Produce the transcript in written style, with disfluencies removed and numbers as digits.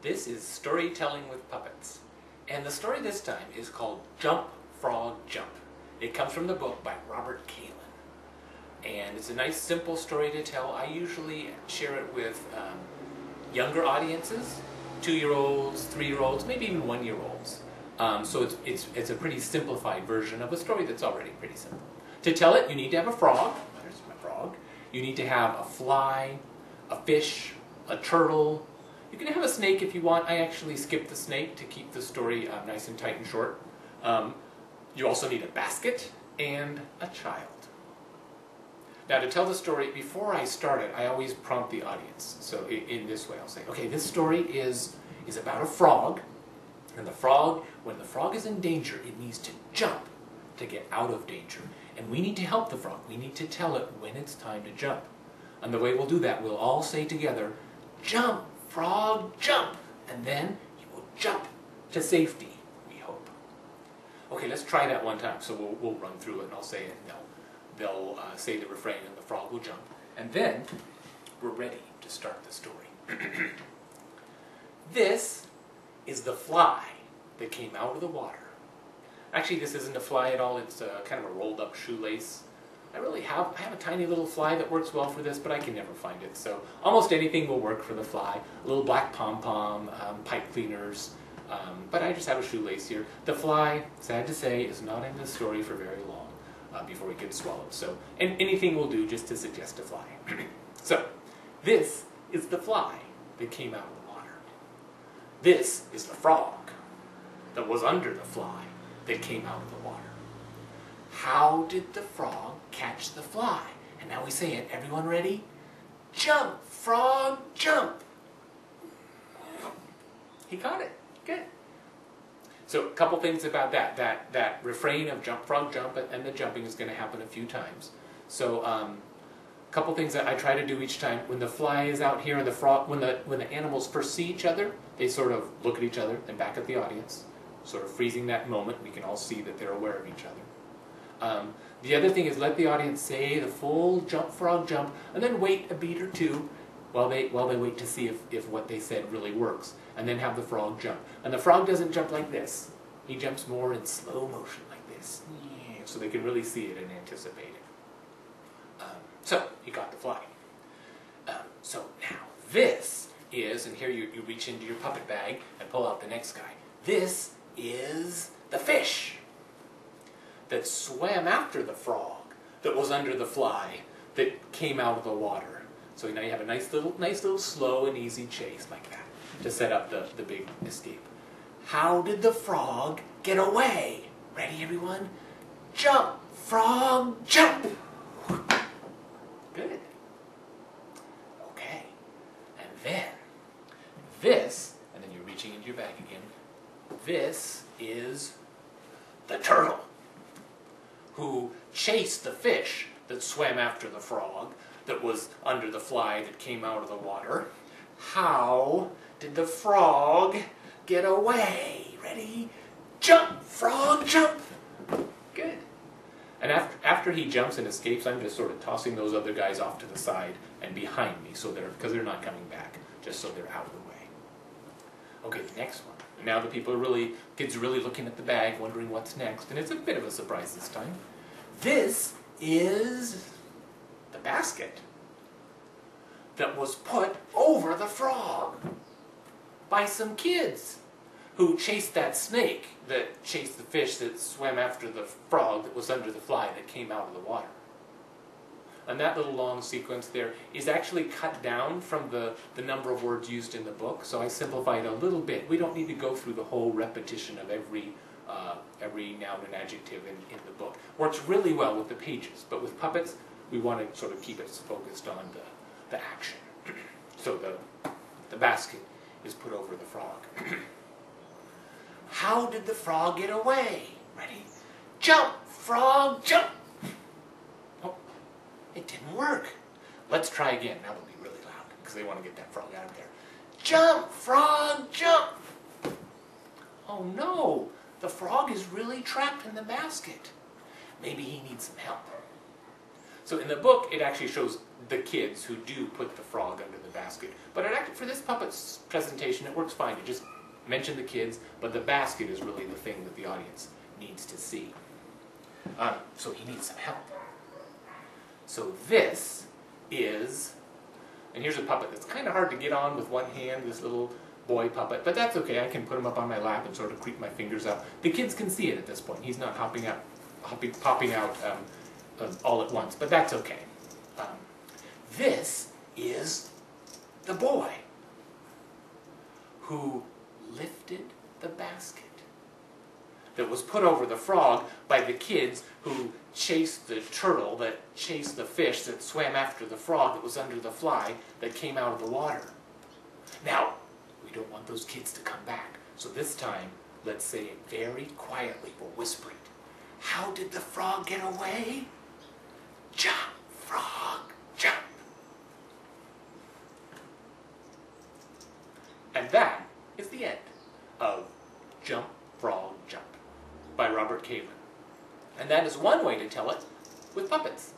This is Storytelling with Puppets. And the story this time is called Jump, Frog, Jump. It comes from the book by Robert Kalan. And it's a nice, simple story to tell. I usually share it with younger audiences, 2-year-olds, 3-year-olds, maybe even 1-year-olds. So it's a pretty simplified version of a story that's already pretty simple. To tell it, you need to have a frog. There's my frog. You need to have a fly, a fish, a turtle. You can have a snake if you want. I actually skipped the snake to keep the story nice and tight and short. You also need a basket and a child. Now, to tell the story, before I start it, I always prompt the audience. So in this way, I'll say, okay, this story is about a frog. And the frog, when the frog is in danger, it needs to jump to get out of danger. And we need to help the frog. We need to tell it when it's time to jump. And the way we'll do that, we'll all say together, jump, frog, jump. And then you will jump to safety, we hope. Okay, let's try that one time. So we'll run through it and I'll say it. And they'll say the refrain and the frog will jump. And then we're ready to start the story. This is the fly that came out of the water. Actually, this isn't a fly at all. It's kind of a rolled up shoelace. I have a tiny little fly that works well for this, but I can never find it. So almost anything will work for the fly. A little black pom-pom, pipe cleaners, but I just have a shoelace here. The fly, sad to say, is not in this story for very long before it gets swallowed. So anything will do just to suggest a fly. So this is the fly that came out of the water. This is the frog that was under the fly that came out of the water. How did the frog catch the fly? And now we say it. Everyone ready? Jump, frog, jump. He caught it. Good. So a couple things about that. That refrain of jump, frog, jump, and the jumping is going to happen a few times. So a couple things that I try to do each time. When the fly is out here and the frog, when the animals first see each other, they sort of look at each other and back at the audience, sort of freezing that moment. We can all see that they're aware of each other. The other thing is let the audience say the full jump, frog, jump, and then wait a beat or two while they wait to see if what they said really works, and then have the frog jump. And the frog doesn't jump like this. He jumps more in slow motion like this, so they can really see it and anticipate it. So you got the fly. So now this is, and here you reach into your puppet bag and pull out the next guy. This is the fish that swam after the frog that was under the fly that came out of the water. So now you have a nice little slow and easy chase like that to set up the big escape. How did the frog get away? Ready, everyone? Jump, frog, jump! Good. Okay. And then this, and then you're reaching into your bag again, this is the turtle who chased the fish that swam after the frog that was under the fly that came out of the water. How did the frog get away? Ready? Jump, frog, jump! Good. And after he jumps and escapes, I'm just sort of tossing those other guys off to the side and behind me, because they're not coming back, just so they're out of the way. Okay, the next one. Now the kids are really looking at the bag, wondering what's next, and it's a bit of a surprise this time. This is the basket that was put over the frog by some kids who chased that snake that chased the fish that swam after the frog that was under the fly that came out of the water. And that little long sequence there is actually cut down from the number of words used in the book, so I simplified a little bit. We don't need to go through the whole repetition of every noun and adjective in the book. Works really well with the pages, but with puppets, we want to sort of keep it focused on the action. So the basket is put over the frog. How did the frog get away? Ready? Jump, frog, jump! Oh, it didn't work. Let's try again. Now it'll be really loud, because they want to get that frog out of there. Jump, frog, jump! Oh no, the frog is really trapped in the basket. Maybe he needs some help. So in the book, it actually shows the kids who do put the frog under the basket. But for this puppet's presentation, it works fine. You just mention the kids, but the basket is really the thing that the audience needs to see. So he needs some help. So this is, and here's a puppet that's kind of hard to get on with one hand, this little boy puppet, but that's okay. I can put him up on my lap and sort of creep my fingers up. The kids can see it at this point. He's not popping out all at once, but that's okay. This is the boy who lifted the basket that was put over the frog by the kids who chased the turtle, that chased the fish that swam after the frog that was under the fly that came out of the water. Now, we don't want those kids to come back, so this time, let's say it very quietly. We'll whisper it. How did the frog get away? Jump, frog, jump. And that is the end of Jump, Frog, Jump by Robert Kalan. And that is one way to tell it with puppets.